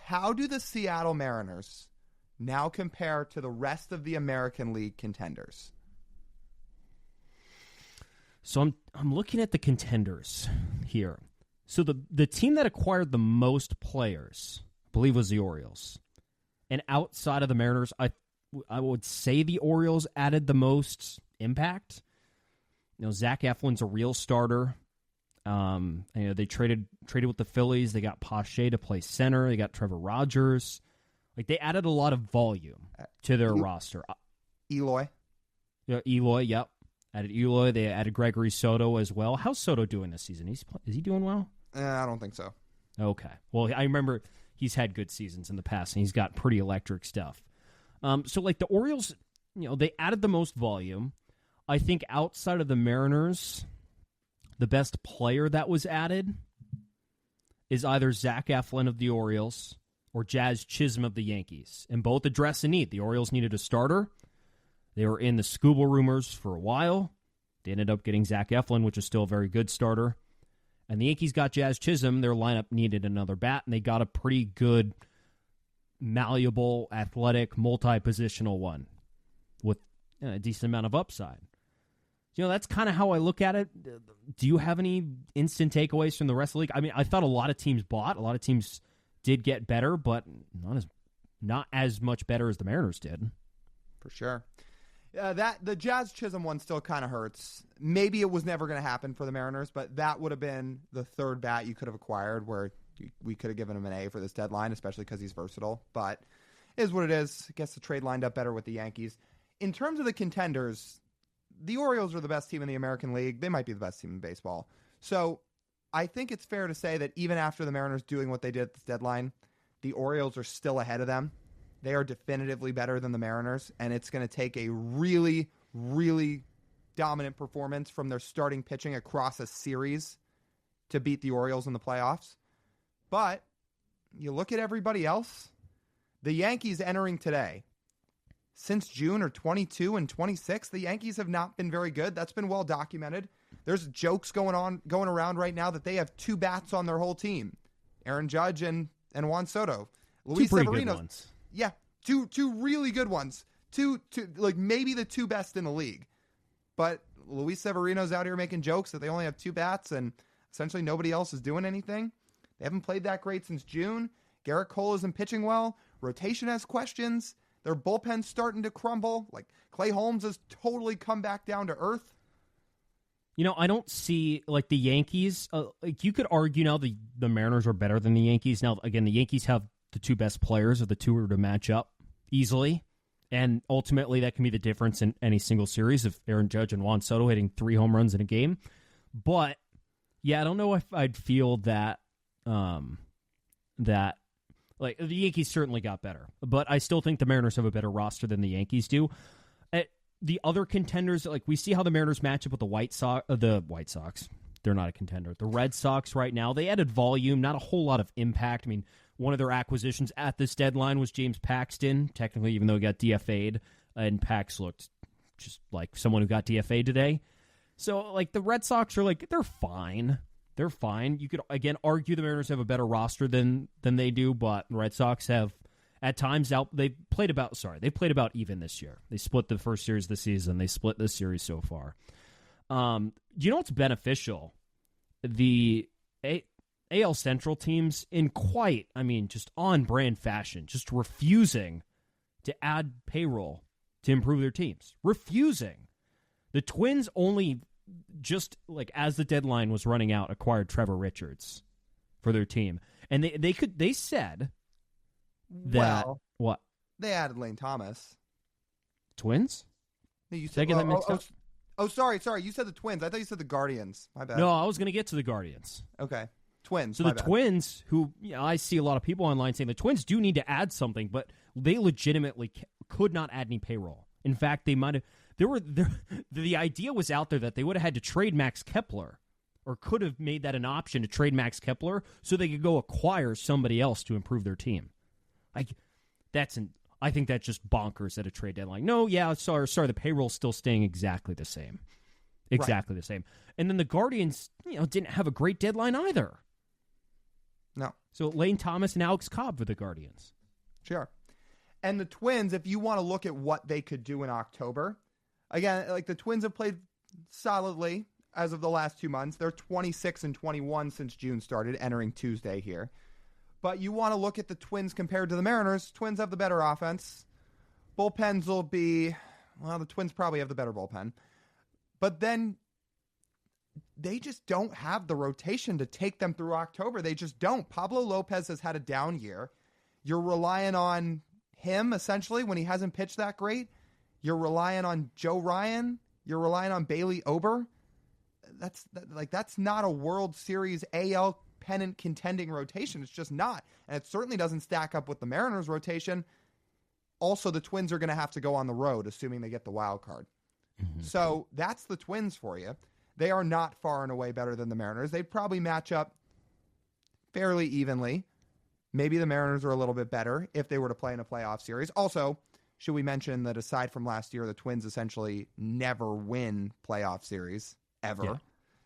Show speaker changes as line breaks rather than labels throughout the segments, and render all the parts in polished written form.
How do the Seattle Mariners now compare to the rest of the American League contenders?
So I'm looking at the contenders here. So the team that acquired the most players, I believe, was the Orioles. And outside of the Mariners, I would say the Orioles added the most impact. Zach Eflin's a real starter. They traded with the Phillies. They got Pache to play center. They got Trevor Rogers. They added a lot of volume to their roster.
Eloy.
Yeah, Eloy, yep. Added Eloy. They added Gregory Soto as well. How's Soto doing this season? Is he doing well?
I don't think so.
Okay. Well, I remember he's had good seasons in the past, and he's got pretty electric stuff. So the Orioles, they added the most volume. I think outside of the Mariners, the best player that was added is either Zach Eflin of the Orioles or Jazz Chisholm of the Yankees, and both address a need. The Orioles needed a starter. They were in the Skubal rumors for a while. They ended up getting Zach Eflin, which is still a very good starter. And the Yankees got Jazz Chisholm. Their lineup needed another bat, and they got a pretty good, malleable, athletic, multi-positional one with a decent amount of upside. That's kind of how I look at it. Do you have any instant takeaways from the rest of the league? I mean, I thought a lot of teams bought. A lot of teams did get better, but not as much better as the Mariners did.
For sure. The Jazz Chisholm one still kind of hurts. Maybe it was never going to happen for the Mariners, but that would have been the third bat you could have acquired where we could have given him an A for this deadline, especially because he's versatile. But it is what it is. I guess the trade lined up better with the Yankees. In terms of the contenders, the Orioles are the best team in the American League. They might be the best team in baseball. So I think it's fair to say that even after the Mariners doing what they did at this deadline, the Orioles are still ahead of them. They are definitively better than the Mariners, and it's going to take a really, really dominant performance from their starting pitching across a series to beat the Orioles in the playoffs. But you look at everybody else, the Yankees entering today, since June are 22 and 26. The Yankees have not been very good. That's been well documented. There's jokes going around right now that they have two bats on their whole team. Aaron Judge and Juan Soto. Luis Severino. Good ones. Yeah, two really good ones. Two maybe the two best in the league. But Luis Severino's out here making jokes that they only have two bats and essentially nobody else is doing anything. They haven't played that great since June. Garrett Cole isn't pitching well. Rotation has questions. Their bullpen's starting to crumble. Clay Holmes has totally come back down to earth.
I don't see, the Yankees. You could argue now the Mariners are better than the Yankees. Now, again, the Yankees have the two best players of the two are to match up easily. And ultimately, that can be the difference in any single series of Aaron Judge and Juan Soto hitting 3 home runs in a game. But, yeah, I don't know if I'd feel that the Yankees certainly got better, but I still think the Mariners have a better roster than the Yankees do. The other contenders, we see how the Mariners match up with the White Sox. They're not a contender. The Red Sox right now, they added volume, not a whole lot of impact. I mean, one of their acquisitions at this deadline was James Paxton, technically, even though he got DFA'd, and Pax looked just like someone who got DFA'd today. So, the Red Sox are, they're fine. They're fine. You could, again, argue the Mariners have a better roster than they do, but the Red Sox have, at times, they played about even this year. They split the first series of the season. They split this series so far. What's beneficial? The AL Central teams in just on-brand fashion, just refusing to add payroll to improve their teams. Refusing. The Twins only just as the deadline was running out, acquired Trevor Richards for their team, and they said that what
they added Lane Thomas.
Twins?
You said that mixed up? Oh, sorry. You said the Twins. I thought you said the Guardians. My bad.
No, I was going to get to the Guardians.
Okay, Twins.
So the Twins, who I see a lot of people online saying the Twins do need to add something, but they legitimately could not add any payroll. In fact, they might have. The idea was out there that they would have had to trade Max Kepler, or could have made that an option to trade Max Kepler so they could go acquire somebody else to improve their team. I think that's just bonkers at a trade deadline. No, yeah, sorry, the payroll's still staying exactly the same. Exactly the same. And then the Guardians, didn't have a great deadline either.
No.
So Lane Thomas and Alex Cobb for the Guardians.
Sure. And the Twins, if you want to look at what they could do in October, again, like the Twins have played solidly as of the last 2 months. They're 26-21 since June started, entering Tuesday here. But you want to look at the Twins compared to the Mariners. Twins have the better offense. Bullpens will be, well, the Twins probably have the better bullpen. But then they just don't have the rotation to take them through October. They just don't. Pablo Lopez has had a down year. You're relying on him, essentially, when he hasn't pitched that great. You're relying on Joe Ryan. You're relying on Bailey Ober. That's not a World Series AL pennant contending rotation. It's just not. And it certainly doesn't stack up with the Mariners rotation. Also, the Twins are going to have to go on the road, assuming they get the wild card. Mm-hmm. So that's the Twins for you. They are not far and away better than the Mariners. They'd probably match up fairly evenly. Maybe the Mariners are a little bit better if they were to play in a playoff series. Also, should we mention that aside from last year, the Twins essentially never win playoff series ever.
Yeah,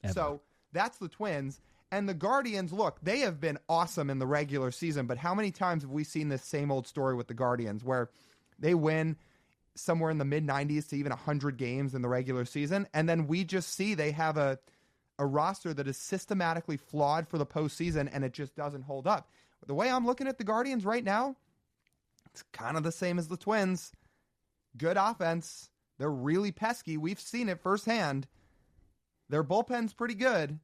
ever.
So that's the Twins. And the Guardians, look, they have been awesome in the regular season, but how many times have we seen this same old story with the Guardians where they win somewhere in the mid-90s to even 100 games in the regular season, and then we just see they have a roster that is systematically flawed for the postseason, and it just doesn't hold up. The way I'm looking at the Guardians right now, it's kind of the same as the Twins. Good offense. They're really pesky. We've seen it firsthand. Their bullpen's pretty good.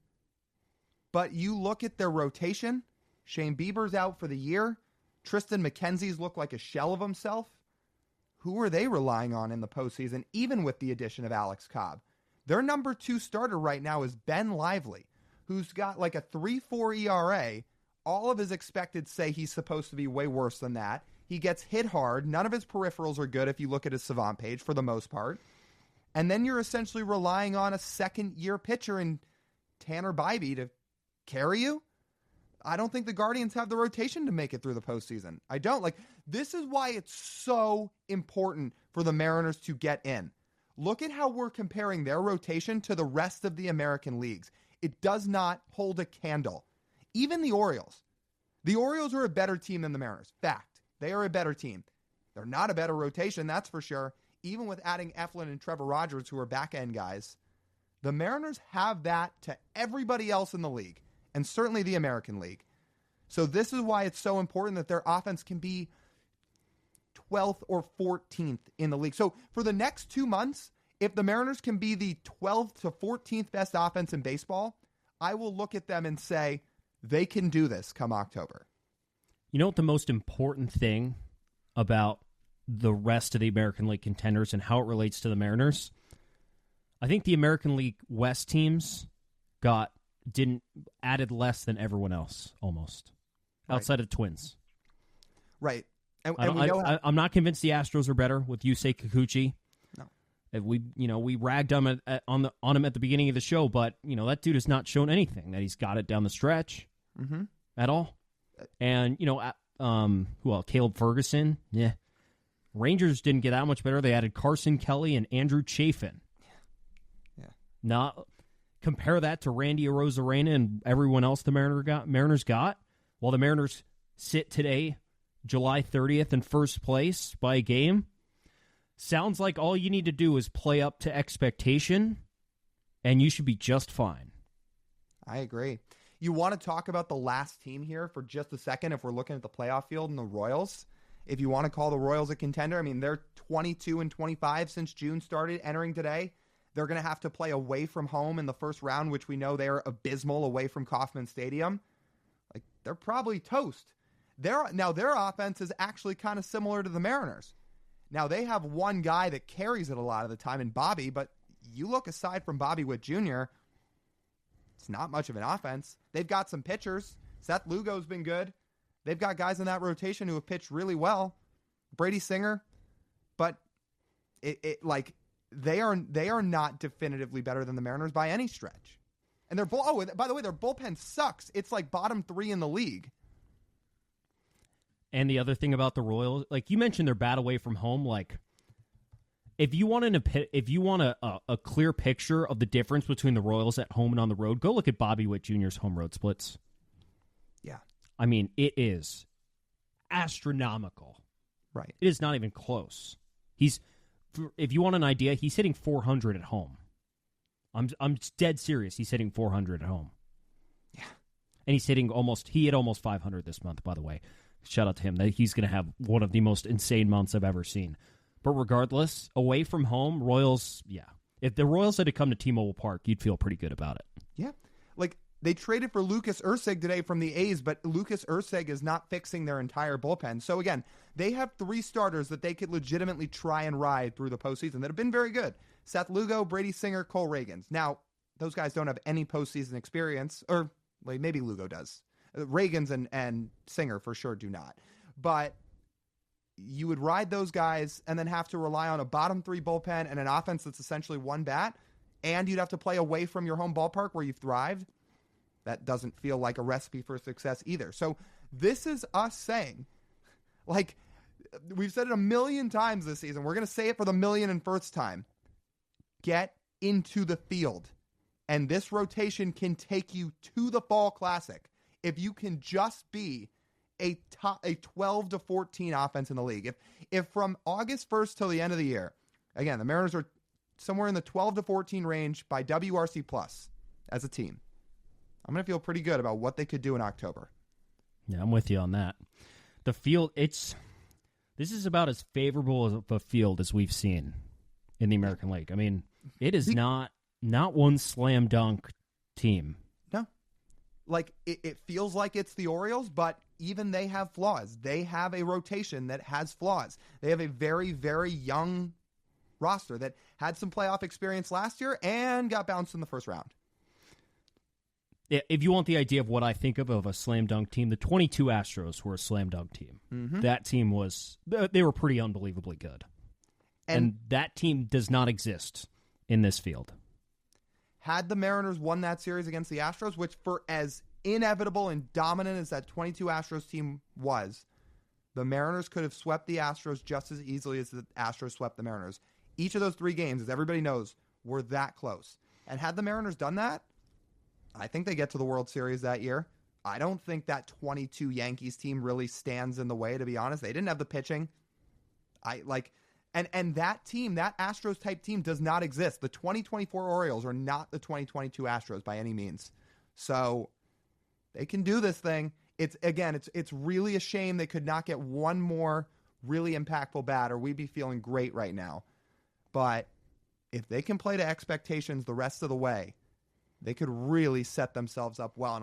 But you look at their rotation. Shane Bieber's out for the year. Tristan McKenzie's looked like a shell of himself. Who are they relying on in the postseason, even with the addition of Alex Cobb? Their number 2 starter right now is Ben Lively, who's got like a 3.4 ERA. All of his expected say he's supposed to be way worse than that. He gets hit hard. None of his peripherals are good if you look at his Savant page for the most part. And then you're essentially relying on a second-year pitcher in Tanner Bybee to carry you. I don't think the Guardians have the rotation to make it through the postseason. I don't. This is why it's so important for the Mariners to get in. Look at how we're comparing their rotation to the rest of the American leagues. It does not hold a candle. Even the Orioles. The Orioles are a better team than the Mariners. Fact. They are a better team. They're not a better rotation, that's for sure. Even with adding Eflin and Trevor Rogers, who are back-end guys. The Mariners have that to everybody else in the league, and certainly the American League. So this is why it's so important that their offense can be 12th or 14th in the league. So for the next 2 months, if the Mariners can be the 12th to 14th best offense in baseball, I will look at them and say they can do this come October.
You know what the most important thing about the rest of the American League contenders and how it relates to the Mariners? I think the American League West teams added less than everyone else almost, outside of Twins.
Right.
I'm not convinced the Astros are better with Yusei Kikuchi.
No.
We ragged on him at the beginning of the show, but that dude has not shown anything that he's got it down the stretch at all. And who else? Caleb Ferguson. Yeah. Rangers didn't get that much better. They added Carson Kelly and Andrew Chafin.
Yeah.
Not compare that to Randy Arozarena and everyone else the Mariners got. While the Mariners sit today, July 30th, in first place by a game. Sounds like all you need to do is play up to expectation, and you should be just fine.
I agree. You want to talk about the last team here for just a second if we're looking at the playoff field and the Royals? If you want to call the Royals a contender, I mean, they're 22-25 since June started, entering today. They're going to have to play away from home in the first round, which we know they're abysmal away from Kauffman Stadium. They're probably toast. Their offense is actually kind of similar to the Mariners. Now, they have one guy that carries it a lot of the time in Bobby, but you look aside from Bobby Witt Jr., it's not much of an offense. They've got some pitchers. Seth Lugo's been good. They've got guys in that rotation who have pitched really well. Brady Singer. But they are not definitively better than the Mariners by any stretch. And by the way, their bullpen sucks. It's like bottom 3 in the league.
And the other thing about the Royals, like you mentioned, they're bad away from home. Like, if you want a clear picture of the difference between the Royals at home and on the road, go look at Bobby Witt Jr.'s home road splits.
Yeah,
I mean, it is astronomical.
Right.
It is not even close. If you want an idea, he's hitting 400 at home. I'm dead serious. He's hitting 400 at home.
Yeah.
And he hit almost 500 this month, by the way. Shout out to him. He's going to have one of the most insane months I've ever seen. But regardless, away from home, Royals, yeah. If the Royals had to come to T-Mobile Park, you'd feel pretty good about it.
Yeah. Like, they traded for Lucas Erceg today from the A's, but Lucas Erceg is not fixing their entire bullpen. So, again, they have 3 starters that they could legitimately try and ride through the postseason that have been very good. Seth Lugo, Brady Singer, Cole Reagans. Now, those guys don't have any postseason experience, or like, maybe Lugo does. Reagans and Singer for sure do not. But you would ride those guys and then have to rely on a bottom 3 bullpen and an offense that's essentially one bat, and you'd have to play away from your home ballpark where you've thrived. That doesn't feel like a recipe for success either. So this is us saying, like, we've said it a million times this season. We're going to say it for the 1,000,001st time. Get into the field. And this rotation can take you to the Fall Classic if you can just be a 12 to 14 offense in the league. If from August 1st till the end of the year, again, the Mariners are somewhere in the 12 to 14 range by WRC plus as a team, I'm going to feel pretty good about what they could do in October.
Yeah, I'm with you on that. The field, this is about as favorable of a field as we've seen in the American League. I mean, it is not one slam dunk team.
No. Like, it feels like it's the Orioles, but even they have flaws. They have a rotation that has flaws. They have a very, very young roster that had some playoff experience last year and got bounced in the first round.
If you want the idea of what I think of a slam dunk team, the 22 Astros were a slam dunk team.
Mm-hmm.
That team they were pretty unbelievably good. And that team does not exist in this field.
Had the Mariners won that series against the Astros, which for as inevitable and dominant as that 22 Astros team was, the Mariners could have swept the Astros just as easily as the Astros swept the Mariners. Each of those 3 games, as everybody knows, were that close. And had the Mariners done that, I think they get to the World Series that year. I don't think that 22 Yankees team really stands in the way, to be honest. They didn't have the pitching. And that team, that Astros type team does not exist. The 2024 Orioles are not the 2022 Astros by any means. So they can do this thing. It's really a shame they could not get one more really impactful batter. We'd be feeling great right now. But if they can play to expectations the rest of the way, they could really set themselves up well.